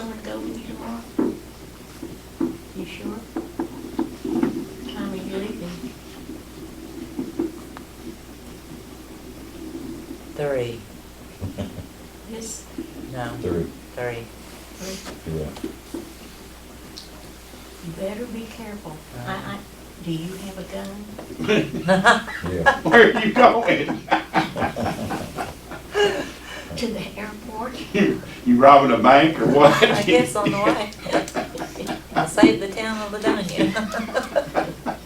someone go with you tomorrow? You sure? Time are you leaving? 3. This, No, 3. 3. Yeah. you better be careful. Do you have a gun? Yeah. Where are you going? To the airport? You robbing a bank or what? I guess on the way. I'll save the town of Ladonia.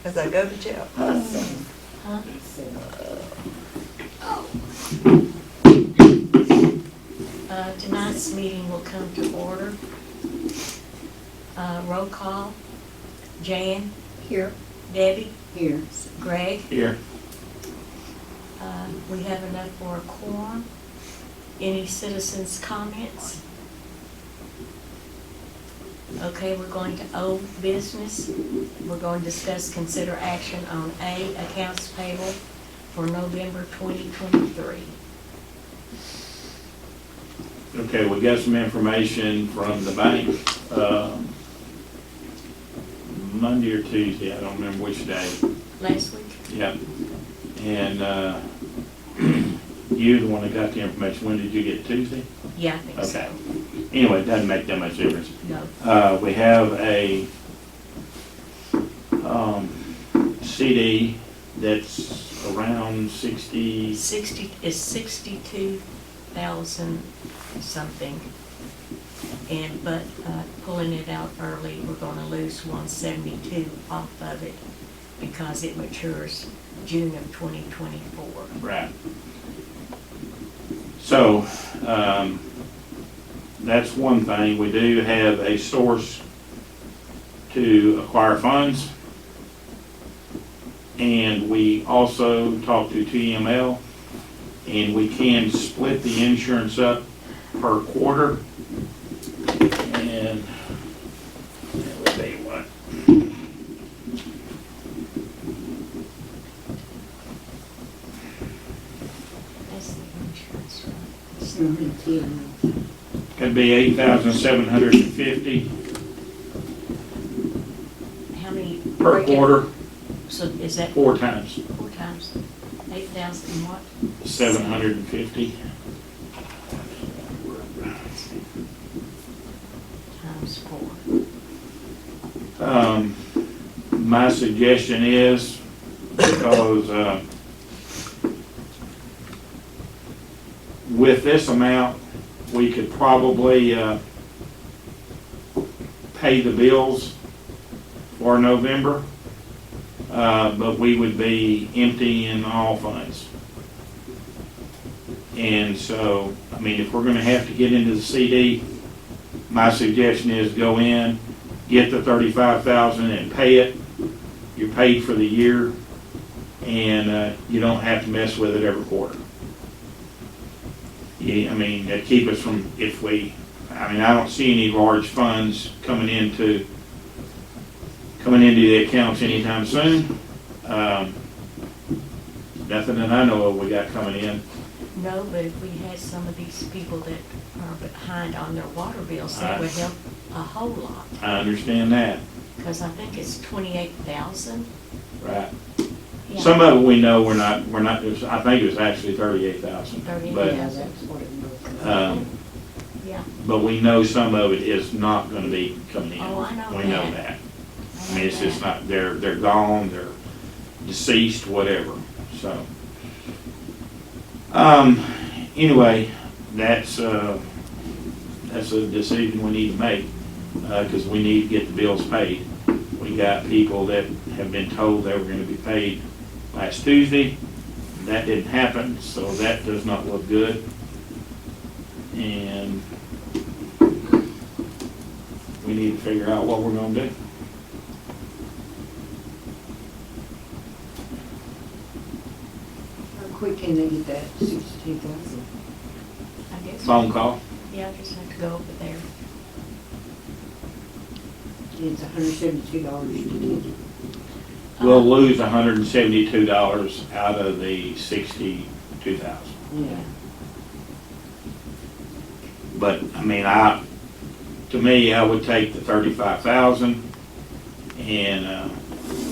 As I go to jail. Huh? Tonight's meeting will come to order. Roll call. Jan? Here. Debbie? Here. Greg? Here. We have enough for a quorum. Any citizens' comments? Okay, we're going to old business. We're going to discuss, consider action on A, accounts payable for November 2023. Okay, we got some information from the bank, Monday or Tuesday, I don't remember which day. Last week? Yep. And, you the one that got the information, when did you get it, Tuesday? Yeah, I think so. Okay. Anyway, it doesn't make that much difference. No. We have a, CD that's around 60, 62,000 something. And, but, pulling it out early, we're gonna lose 172 off of it because it matures June of 2024. right. So, that's one thing. We do have a source to acquire funds. And we also talked to TML, and we can split the insurance up per quarter. And let me tell you what. That's the insurance, right? That'd be 8,750 How many? per break it- quarter, So is that 4 times, 8,000 what? 750. Times 4. My suggestion is, because with this amount, we could probably pay the bills for November, but we would be emptying all funds. And so, I mean, if we're gonna have to get into the CD, my suggestion is go in, get the 35,000 and pay it. You're paid for the year, and you don't have to mess with it every quarter. Yeah, I mean, that'd keep us from, I don't see any large funds coming into the accounts anytime soon. Nothing that I know of we got coming in. No, but if we had some of these people that are behind on their water bills, that would help a whole lot. I understand that, Because I think it's 28,000. right? Yeah. Some of it we know we're not, I think it was actually 38,000. 38,000. But, Yeah, that's what it was. Yeah. but we know some of it is not gonna be coming in. Oh, I know We know that. that. I mean, it's just not, they're gone, they're deceased, whatever, so. Anyway, that's a decision we need to make, because we need to get the bills paid. We got people that have been told they were gonna be paid last Tuesday. That didn't happen, so that does not look good. And we need to figure out what we're gonna do. How quick can they get that 62,000? I guess. Phone call. Yeah, I just have to go over there. It's $172 to get it. We'll lose $172 out of the 62,000. Yeah. But, I mean, to me, I would take the 35,000 and,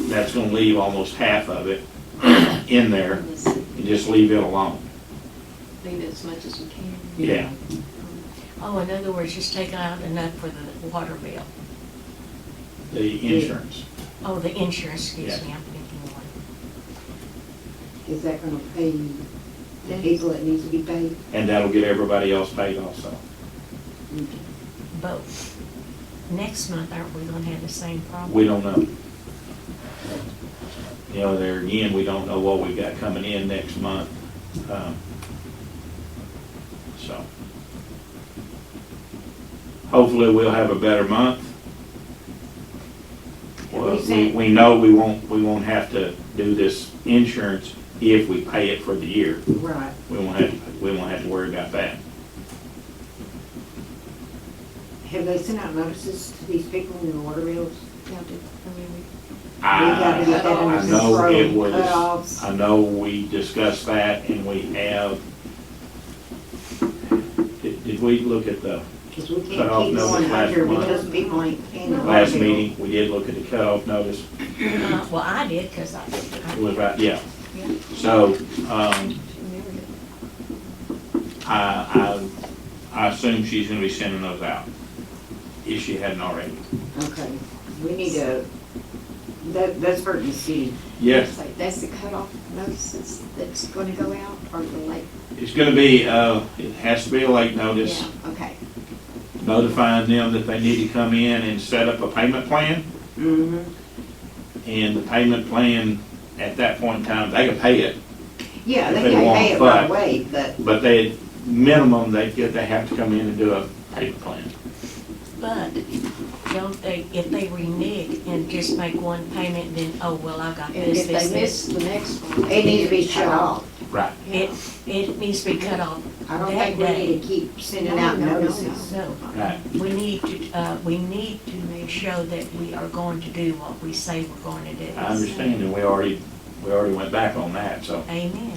that's gonna leave almost half of it in there and just leave it alone. Leave it as much as we can. Yeah, Oh, in other words, just take out enough for the water bill. the insurance. Oh, the insurance, excuse Yeah. me, I'm thinking one. Is that gonna pay the people that needs to be paid? And that'll get everybody else paid also. But next month, aren't we gonna have the same problem? We don't know. You know, there again, we don't know what we got coming in next month. So. Hopefully, we'll have a better month. Well, we know we won't have to do this insurance if we pay it for the year. Right. We won't have to worry about that. Have they sent out notices to these people in the water bills? Yeah, gotta get that I under know control, it was, cutoffs. I know we discussed that and we have, did we look at the Because we Cut can't off keep notice going last under month. because people ain't paying the water last bill. meeting? We did look at the cutoff notice. Well, I did, because It was right, yeah. Yeah. So, I assume she's gonna be sending those out, if she hadn't already. Okay, we need to, that's for the city. Yes, That's the cutoff notices that's gonna go out, or the late? it's gonna be, it has to be a late notice, Yeah, okay. notifying them that they need to come in and set up a payment plan. Mm-hmm. And the payment plan, at that point in time, they can pay it, Yeah, If they they can want, pay it but- right away, but but they, minimum, they have to come in and do a payment plan. but don't they, if they renege and just make one payment, then, oh, well, I got And this, if this, they miss this. the next one. it needs to be it's shut off. Right. It, it needs to be cut off I don't that think we day. need to keep sending No, out no, no, no. notices. No, Right. we need to show that we are going to do what we say we're going to do. I understand, and we already went back on that, so. Amen.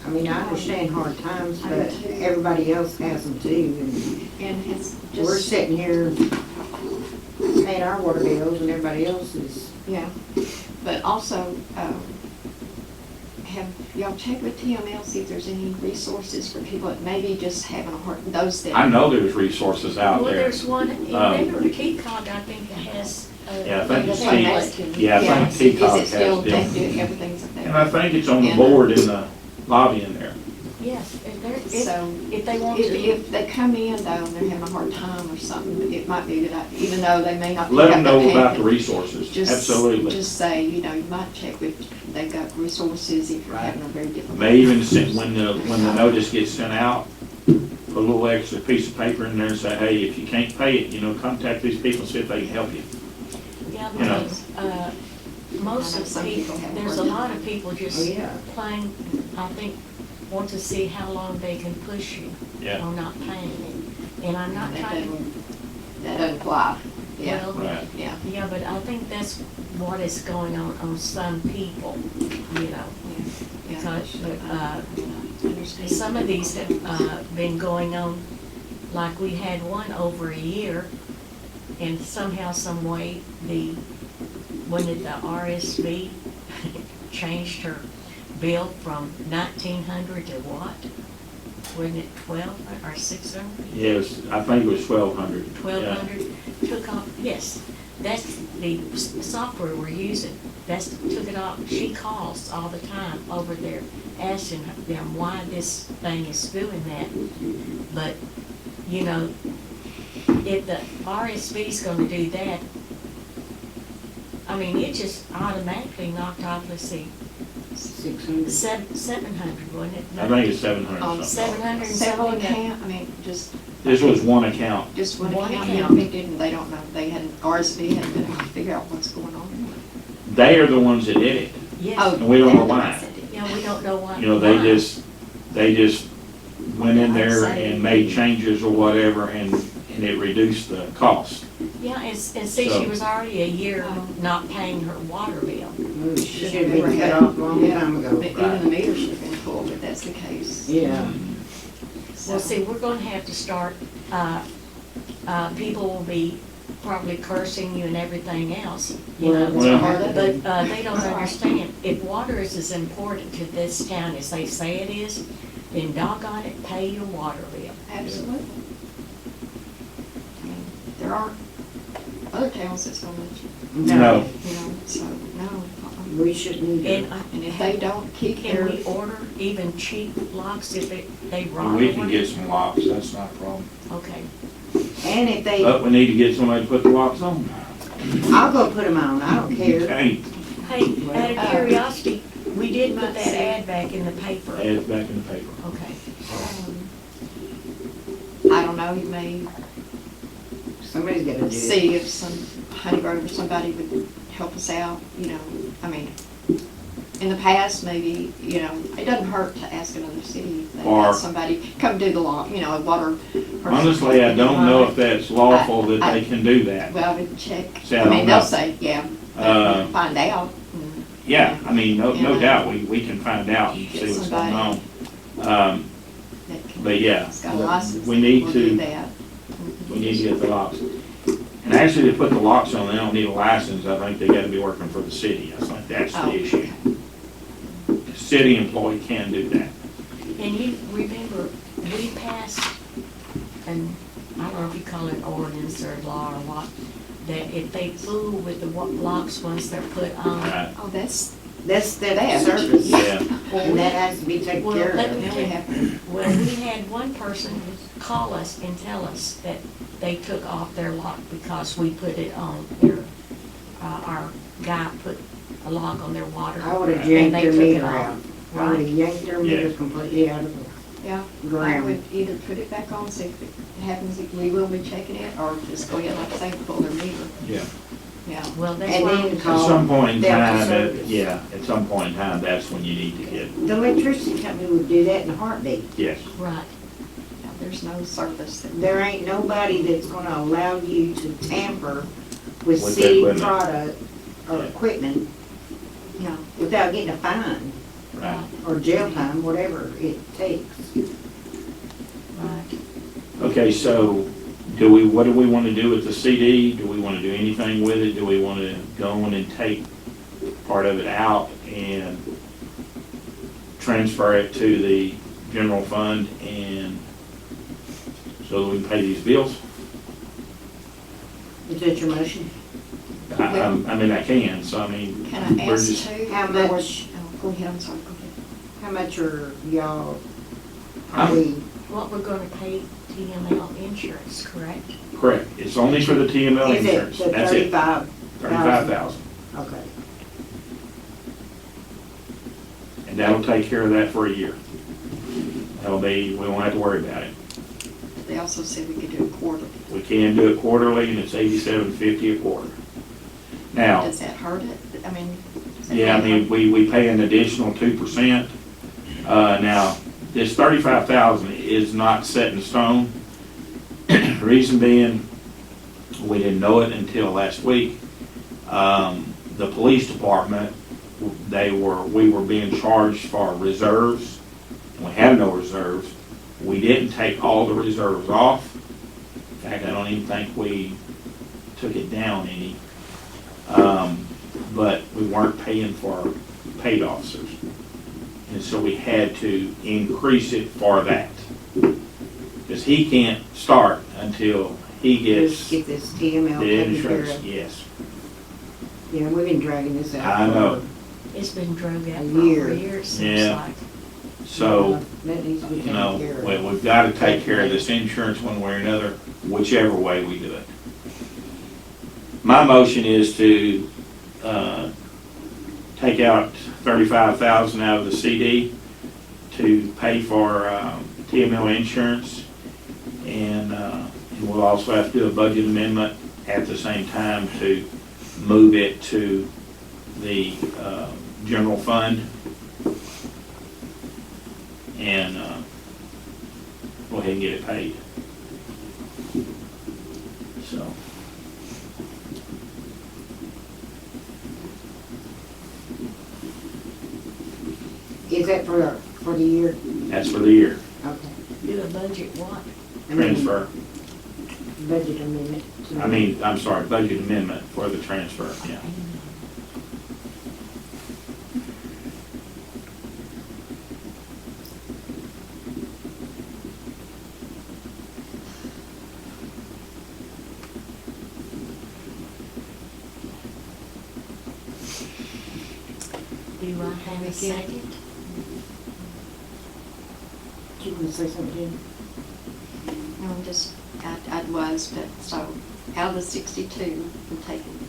I mean, I understand hard times, I do but too. everybody else has them too. And it's And we're just, sitting here paying our water bills and everybody else is, yeah, but also, have y'all checked with TML, see if there's any resources for people that maybe just having a hard, those that. I know there's resources out Well, there. there's one, remember T-Cog, I think it has. Yeah, I think it's T- Yeah, I think T-Cog Is it still, has them. everything's up there? And I think it's on the And, board in the lobby in there. Yes, So, if they want If, to. if they come in though, and they're having a hard time or something, it might be a good idea, even though they may not. Let pick them up know the about the payment, resources, just- absolutely. Just say, you know, you might check with, they've got resources if you're Right. having a very difficult. May even send, when the notice gets sent out, put a little extra piece of paper in there and say, hey, if you can't pay it, contact these people, see if they can help you. Yeah, you know. because, most I know of some the people people, have there's a worked. lot of people oh just yeah. plain, I think, want to see how long they can push you Yeah. on not paying it. And I'm not That trying, that doesn't fly, yeah, well, Right. yeah. yeah, but I think that's what is going on some people, you know. Yeah. Because, Understand. some of these have, been going on, like we had one over a year, and somehow, some way, when did the RSV changed her bill from 1,900 to what? Wasn't it 12 or 600? Yes, I think it was 1,200. 1,200 took off, yes, that's the software we're using, took it off. She calls all the time over there asking them why this thing is doing that. But, if the RSV's gonna do that, I mean, it just automatically knocked off, let's see, 600. 700, wasn't it? I think it's 700 something. 700 and Several something. account, I mean, just This was one account. one One account, account. they didn't, they don't know, they hadn't, RSV hadn't been able to figure out what's going on. They are the ones that did it. Yes, And we don't know they're the why. ones that did it. yeah, we don't know why. They why. just went in there and made changes or whatever, and it reduced the cost. Yeah, and see, So- she was already a year not paying her water bill. Ooh, Should have been cut off a long time ago. But even the meter should have been full, if that's the case. Yeah. Well, see, we're gonna have to start, people will be probably cursing you and everything else, you Well, know. Well- part of it. But, they don't understand, if water is as important to this town as they say it is, then doggone it, pay your water bill. Absolutely. I mean, there aren't other towns that's gonna, No. you know, so, no. We shouldn't And, either. And if they don't keep can their, we order even cheap locks if they rot? We can get some locks, that's not a problem. Okay, And if they, But we need to get somebody to put the locks on. I'll go put them on, I don't care. Okay, hey, out of curiosity, we did put that ad back in the paper. add it back in the paper. Okay, I don't know, you may Somebody's gotta do it. see if some Honey Grove or somebody would help us out, you know, I mean, in the past, maybe, you know, it doesn't hurt to ask another city if they Or- have somebody come do the law, you know, a water. person. Honestly, I don't know if that's lawful that they can do that. Well, I would check, See, I I don't mean, they'll know. say, yeah, Uh, find out. and Yeah, I mean, no Yeah. doubt, we can find out and Get see what's going on. somebody. that can- But yeah, It's got a license. we need will do to, that. we need to get the locks. And actually, to put the locks on, they don't need a license, I think they gotta be working for the city, I think that's Oh, the issue. The city employee can do that. and you remember, we passed, and I don't know if you call it ordinance or law or what, that if they fool with the locks once they're put on. Right. Oh, that's, That's the That. service. Yeah, And that has to be taken Well, care let me of. now we have, Well, we had one person call us and tell us that they took off their lock because we put it on their, our guy put a lock on their water. I would've and yanked they their took it meter off. out. I would've Right, yanked their meter Yeah. completely out of the yeah, I ground. would either put it back on, see if it happens, if we will be checking it, or just go ahead, like I say, pull their meter, yeah. yeah. well, that's And why. then At call some point in Delta time, Service. yeah, at some point in time, that's when you need to get, The electricity company would do that in a heartbeat. yes. Right, Yeah, there's no service that. There ain't nobody that's gonna allow you to tamper with With city equipment. product or Yeah. equipment No, without getting a fine Right. or jail time, whatever it takes. right. Okay, so what do we want to do with the CD? Do we want to do anything with it? Do we want to go in and take part of it out and transfer it to the general fund and so that we can pay these bills? Is that your motion? I mean, I can, so I mean. can I we're ask just- too? How or- much? Oh, go ahead, I'm sorry, go ahead. How much are y'all, I'm- are we, What we're gonna pay TML insurance, correct? Correct. It's only for the TML is it insurance. the That's it. 35? 35,000. Okay. And that'll take care of that for a year. That'll be, we won't have to worry about it. They also said we could do it quarterly. We can do it quarterly and it's $87.50 a quarter. Now, Does that hurt it? I mean. does that yeah, I really mean, we pay an additional 2%. Now, this 35,000 is not set in stone. Reason being, we didn't know it until last week. The police department, we were being charged for reserves. We had no reserves. We didn't take all the reserves off. In fact, I don't even think we took it down any. But we weren't paying for paid officers. And so we had to increase it for that. Because he can't start until he Just gets get this TML the taken care insurance, of. yes. Yeah, we've been dragging this out. I know. It's been drug out A for year. over years, seems Yeah. like. So, That needs to be you taken know, care of. we've got to take care of this insurance one way or another, whichever way we do it. My motion is to take out 35,000 out of the CD to pay for TML insurance, and we'll also have to do a budget amendment at the same time to move it to the general fund, and go ahead and get it paid. So. Is that for the year? That's for the year. Okay. do a budget what? Transfer. Budget amendment. I'm sorry, budget amendment for the transfer, yeah. Do I have a second? You want to say something, Jen? No, I'm just, I was, but so out of the 62, I'm taking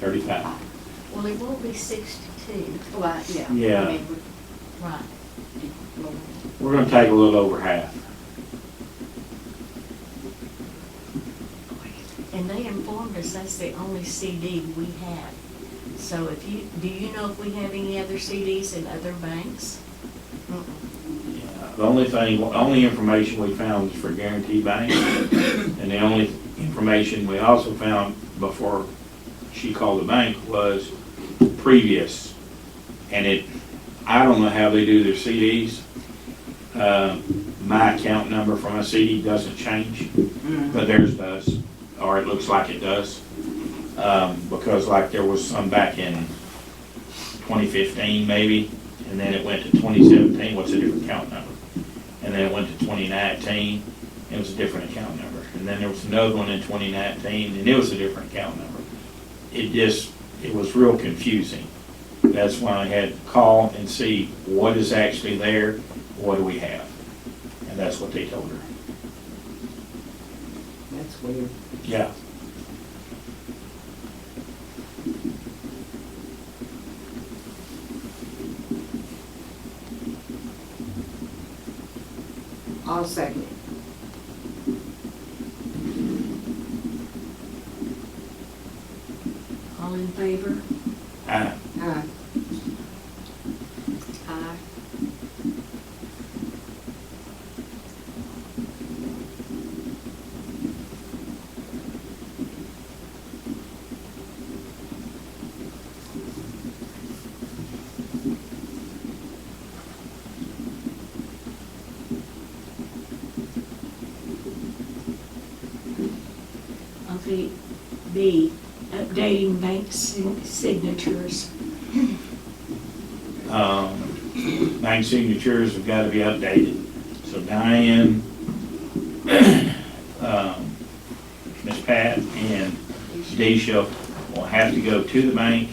35. Well, it won't be 62. Well, yeah. Yeah. I mean, Right. We're gonna take a little over half. And they informed us that's the only CD we have. So if you, do you know if we have any other CDs in other banks? Yeah, the only information we found is for Guarantee Bank. And the only information we also found before she called the bank was previous. And I don't know how they do their CDs. My account number from a CD doesn't change, but theirs does, or it looks like it does. Because like there was some back in 2015 maybe, and then it went to 2017, what's a different account number? And then it went to 2019, it was a different account number. And then there was another one in 2019, and it was a different account number. It was real confusing. That's why I had to call and see what is actually there, what do we have? And that's what they told her. That's weird. Yeah. I'll second it. All in favor? Aye. Aye. Okay, B, updating bank signatures. Bank signatures have got to be updated. So Diane, Miss Pat, and Deisha will have to go to the bank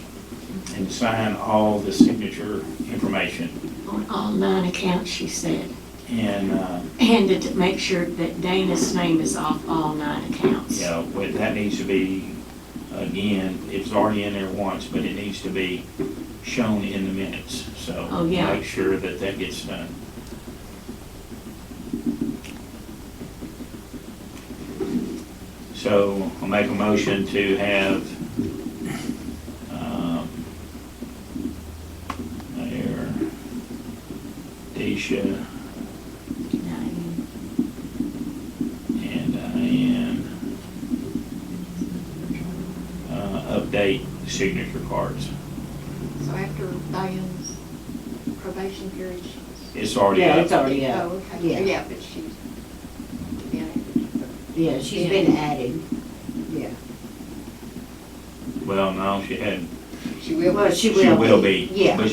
and sign all the signature information. On all 9 accounts, she said. And, And to make sure that Dana's name is off all 9 accounts. you know, that needs to be, again, it's already in there once, but it needs to be shown in the minutes. So Oh, yeah. make sure that that gets done. So I'll make a motion to have Mayor Deisha Diane. and Diane update the signature cards. So after Diane's probation period, she's. It's already Yeah, up. it's already up. Oh, okay. Yeah. Yeah, but she's, yeah. Yeah, she's Yeah. been added. Yeah. Well, no, she hadn't. She will. Well, she She will will be. Yeah. But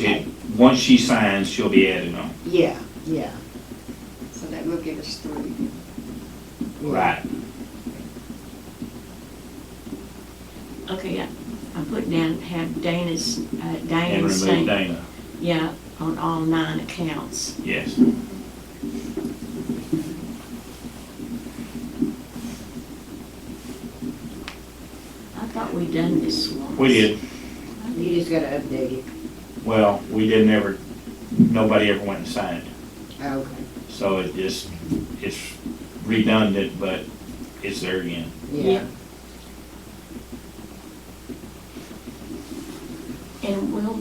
once she signs, she'll be added on. Yeah, yeah. So that will give us 3. Yeah. Right. Okay, yeah, I'm putting down, have Dana's, And Diane's remove name. Dana. Yeah, on all 9 accounts. Yes. I thought we'd done this once. We did. You just gotta update it. Well, we didn't ever, nobody ever went and signed. Okay. So it's redundant, but it's there again. Yeah. And we'll,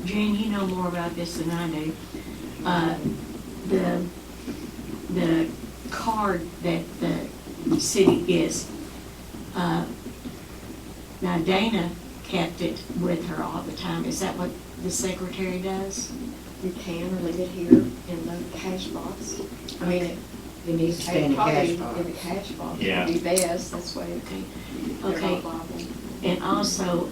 Jane, you know more about this than I do. The card that the city gets, now Dana kept it with her all the time. Is that what the secretary does? You can, or leave it here in the cash box. I mean, It needs to stay in it the probably cash in box. the cash box Yeah. would be best, that's way they're Okay. not liable. And also,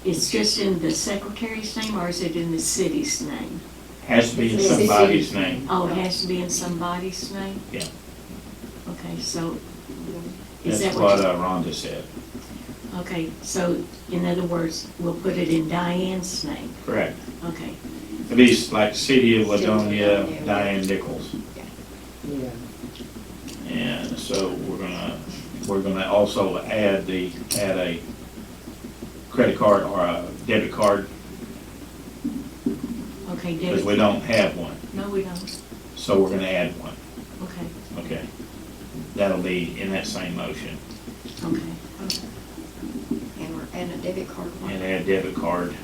it's just in the secretary's name, or is it in the city's name? Has to be in It's the somebody's city's name. Oh, it has to be in somebody's name? Yeah. Okay, so, is That's that what what Rhonda said. okay, so, in other words, we'll put it in Diane's name, Correct. okay. It'd be like City of City of Ladonia, Ladonia. Diane Nichols. Yeah. And so we're gonna also add a credit card or a debit card, Okay, because we Debbie? don't have one. No, we don't, So we're gonna add one. okay, Okay. That'll be in that same motion. okay. And we're adding a debit card. And add debit card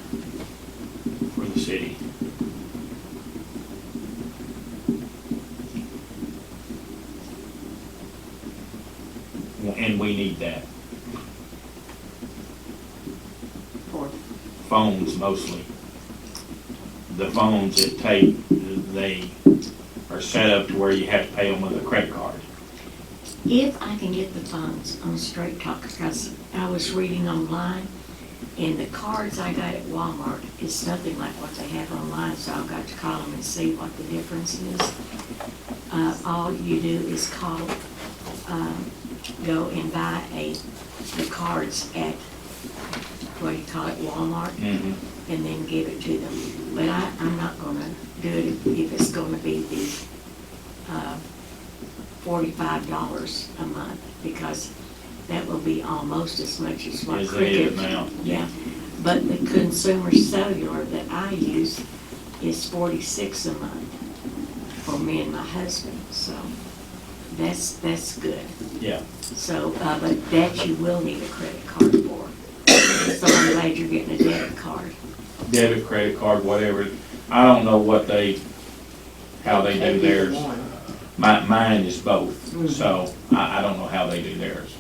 for the city. And we need that. For, Phones mostly. The phones that take, they are set up to where you have to pay them with a credit card. If I can get the funds on Straight Talk, because I was reading online, and the cards I got at Walmart is nothing like what they have online, so I've got to call them and see what the difference is. All you do is call, go and buy the cards at, what do you call it, Walmart, Mm-hmm. and then give it to them. But I'm not gonna do it if it's gonna be the, $45 a month, because that will be almost as much as what Is Cricket. it now? Yeah, but the consumer cellular that I use is $46 a month for me and my husband, so that's good. Yeah. So, but that you will need a credit card for. So I'm glad you're getting a debit card. Debit, credit card, whatever. I don't know how they do theirs. One. Mine is both, so I don't know how they do theirs.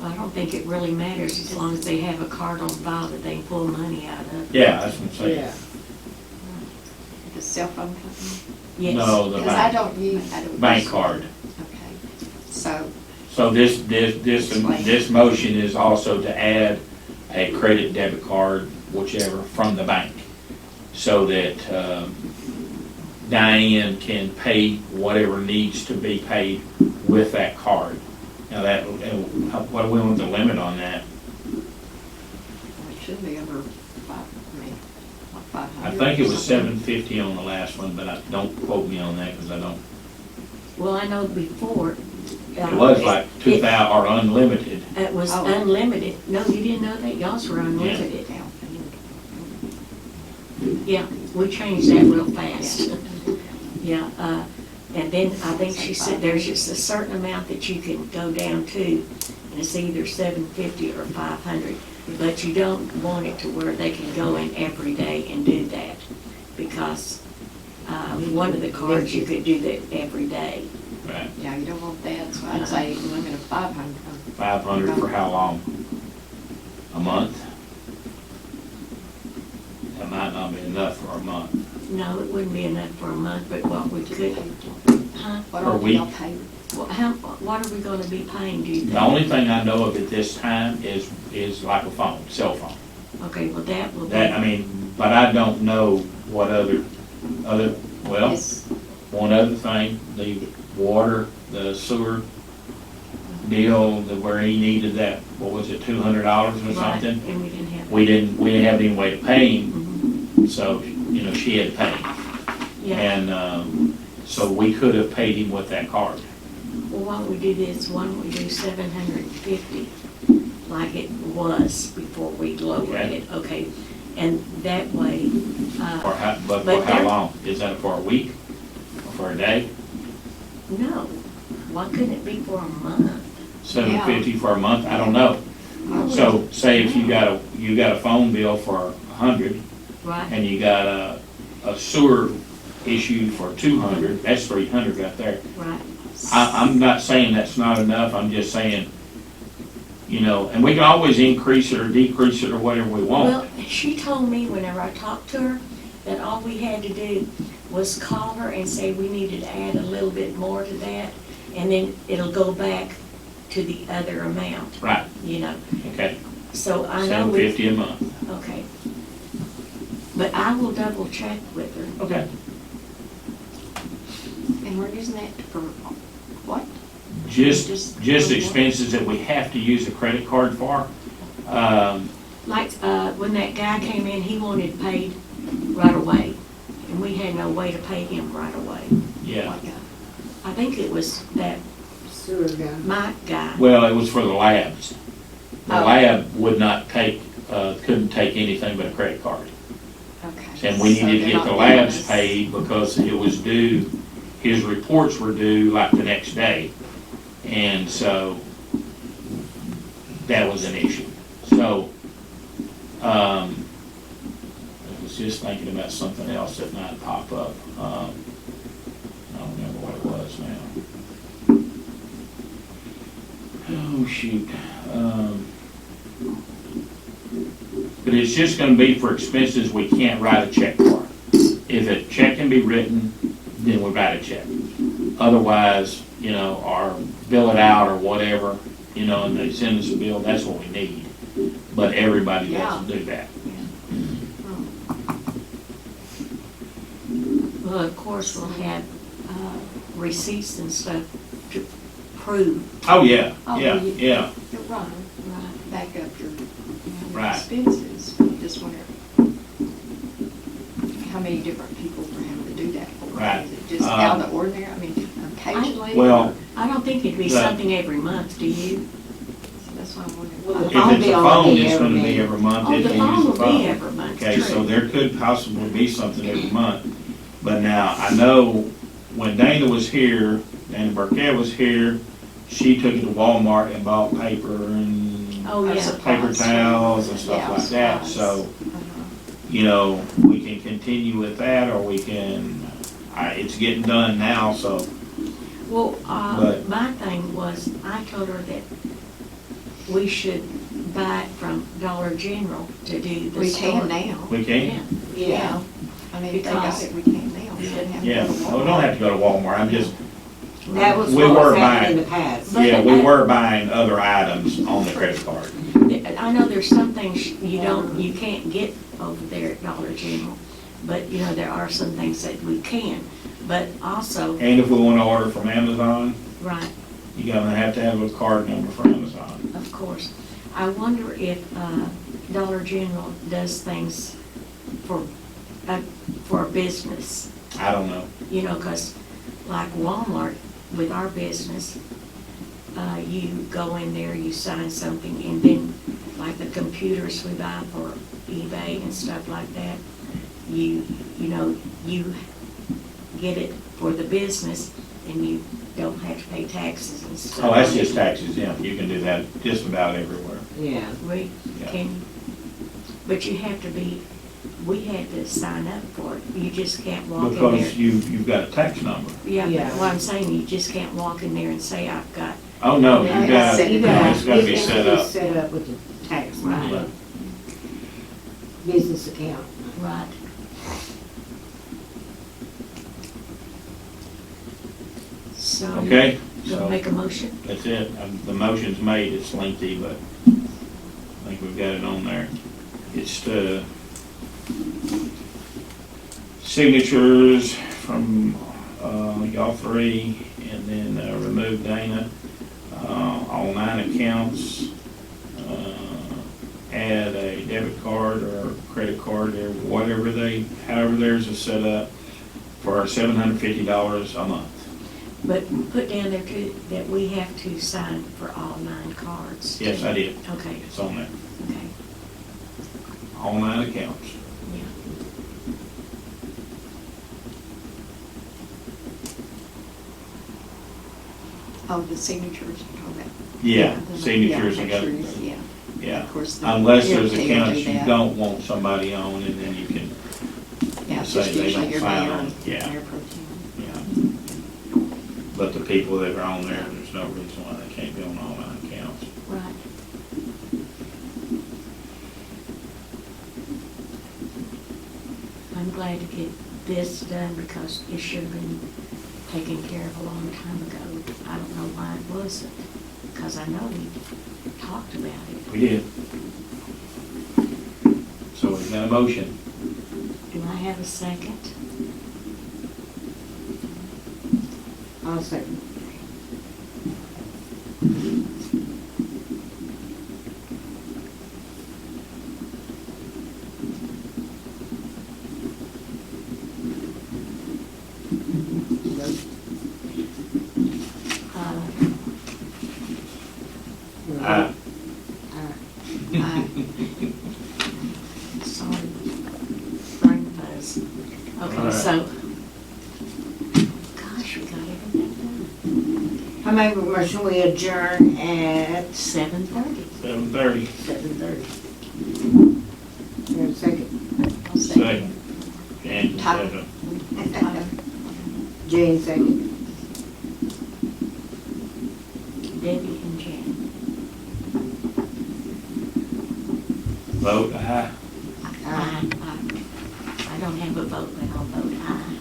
I don't think it really matters as long as they have a card on file that they can pull money out of. Yeah, that's what I'm saying. Yeah. the cell phone company? Yes. No, the Because I bank, don't use, I don't. bank use- card. Okay, so, So this motion is also to add a credit, debit card, whichever, from the bank, so that Diane can pay whatever needs to be paid with that card. Now what do we want the limit on that? it should be over like 500. I think it was or something. $750 on the last one, but don't quote me on that, because I don't. Well, I know before. It was like 2,000 or unlimited. It was Oh. unlimited. No, you didn't know that? Y'all's were unlimited. Yeah, we changed that real fast. Yeah, and then I think she said there's just a certain amount that you can go down to, and it's either $750 or $500. But you don't want it to where they can go in every day and do that, because one of the cards you could do that every day. Right. Yeah, you don't want that, so I'd say a limit of 500. 500 for how long? A month? That might not be enough for a month. No, it wouldn't be enough for a month, but what we could, huh? What Per are week. y'all paying? Well, what are we gonna be paying, do you think? The only thing I know of at this time is like a phone, cell phone. Okay, well, that will be. That, I mean, but I don't know what well, Yes. one other thing, the water, the sewer deal, where he needed that, what was it, $200 or Right, something? and we didn't have. We didn't have any way to pay him, Mhm. so, she had to pay. Yeah, And, so we could have paid him with that card. well, why don't we do this, why don't we do 750, like it was before we lowered Okay. it, okay? And that way, But for But how there- long? Is that for a week? Or for a day? no, why couldn't it be for a month? $750 for a month? I don't know. So say if you got a phone bill for $100 Right, and you got a sewer issue for $200, that's $300 right there. right, I'm not saying that's not enough, I'm just saying you know, and we can always increase it or decrease it or whatever we want. Well, she told me whenever I talked to her, that all we had to do was call her and say we needed to add a little bit more to that, and then it'll go back to the other amount, Right, you know. okay, So I know we, $750 a month, okay. But I will double check with her. okay. And we're using that for what? Just expenses that we have to use a credit card for. Like, when that guy came in, he wanted paid right away, and we had no way to pay him right away. Yeah, Like, I think it was that Sewer guy. Mike guy. well, it was for the labs. The Oh. lab would not take, couldn't take anything but a credit card. okay. And we So needed to they're get not the giving labs us- paid because it was due, his reports were due like the next day. And so that was an issue. So, I was just thinking about something else that might pop up. I don't remember what it was now. Oh, shoot. But it's just gonna be for expenses we can't write a check for. If a check can be written, then we write a check. Otherwise, you know, or bill it out or whatever, you know, and they send us a bill, that's what we need. But everybody doesn't do that. Well, of course, we'll have receipts and stuff to prove. Oh, yeah, Oh, yeah, you- yeah, You're right, right, back up your Right. expenses. I just wonder how many different people we're having to do that for. Right. Is it just out of the ordinary? I mean, occasionally? well, I don't think it'd be Right. something every month, do you? That's what I'm wondering. Well, the if phone it's a bill phone, will be it's every gonna be month. every month. Oh, If the you phone use will be every month, Okay, so true. there could possibly be something every month. But now, I know when Dana was here, Dana Burkett was here, she took it to Walmart and bought paper and Oh, yeah. paper towels and stuff Yeah, like that. supplies. So, you know, we can continue with that, or we can, it's getting done now, so, Well, But- my thing was, I told her that we should buy it from Dollar General to do the We store. can now. we can. Yeah. I mean, if they got Because- it, we can now. We shouldn't have to Yeah, go to we Walmart. don't have to go to Walmart, I'm just, That was We what were was happening buying. in the past. But- yeah, we were buying other items on the credit card. I know there's some things you can't get over there at Dollar General, but, you know, there are some things that we can. But also, And if we want to order from Amazon, right, you're gonna have to have a card number for Amazon. of course, I wonder if Dollar General does things for a business, I don't know. you know, 'cause like Walmart, with our business, you go in there, you sign something, and then, like the computers we buy for eBay and stuff like that, you know, you get it for the business, and you don't have to pay taxes and stuff. Oh, that's just taxes, yeah, you can do that just about everywhere. Yeah. We Yeah. can, but you have to be, we had to sign up for it. You just can't walk in there. Because you've got a tax number. Yeah, Yeah. but what I'm saying, you just can't walk in there and say, I've got, Oh, no, Yeah, you got, You it's gotta be set up. Set up with the tax Right. number, business account. right. So. Okay, You'll so make a motion? that's it. The motion's made, it's lengthy, but I think we've got it on there. It's the signatures from y'all three, and then remove Dana. All 9 accounts, add a debit card or credit card or whatever however theirs is set up for $750 a month. But put down there too, that we have to sign for all 9 cards. Yes, I did. Okay, It's on there. okay, All 9 accounts. yeah. Oh, the signatures you're talking about. Yeah, the- signatures yeah, and got, make sure, yeah. yeah. Of course. the Unless there's irritating accounts do you that. don't want somebody on, and then you can, Yeah, say just they usually don't your sign mayor, on, yeah. mayor pro tem. yeah. But the people that are on there, there's no reason why they can't be on all 9 accounts. Right. glad to get this done because it should have been taken care of a long time ago. I don't know why it wasn't, because I know we talked about it. We did. So we got a motion. Do I have a second? I'll second. Uh, Aye. Aye. Sorry, brain fuzz. All Okay, right. so, gosh, we got everything I make a motion, we adjourn at done. 7:30. 7:30. 7:30. a second. I'll Second. And Tyler. second. Jane second. Debbie and Jan. Vote aye. Aye. I don't have a vote, but I'll vote aye.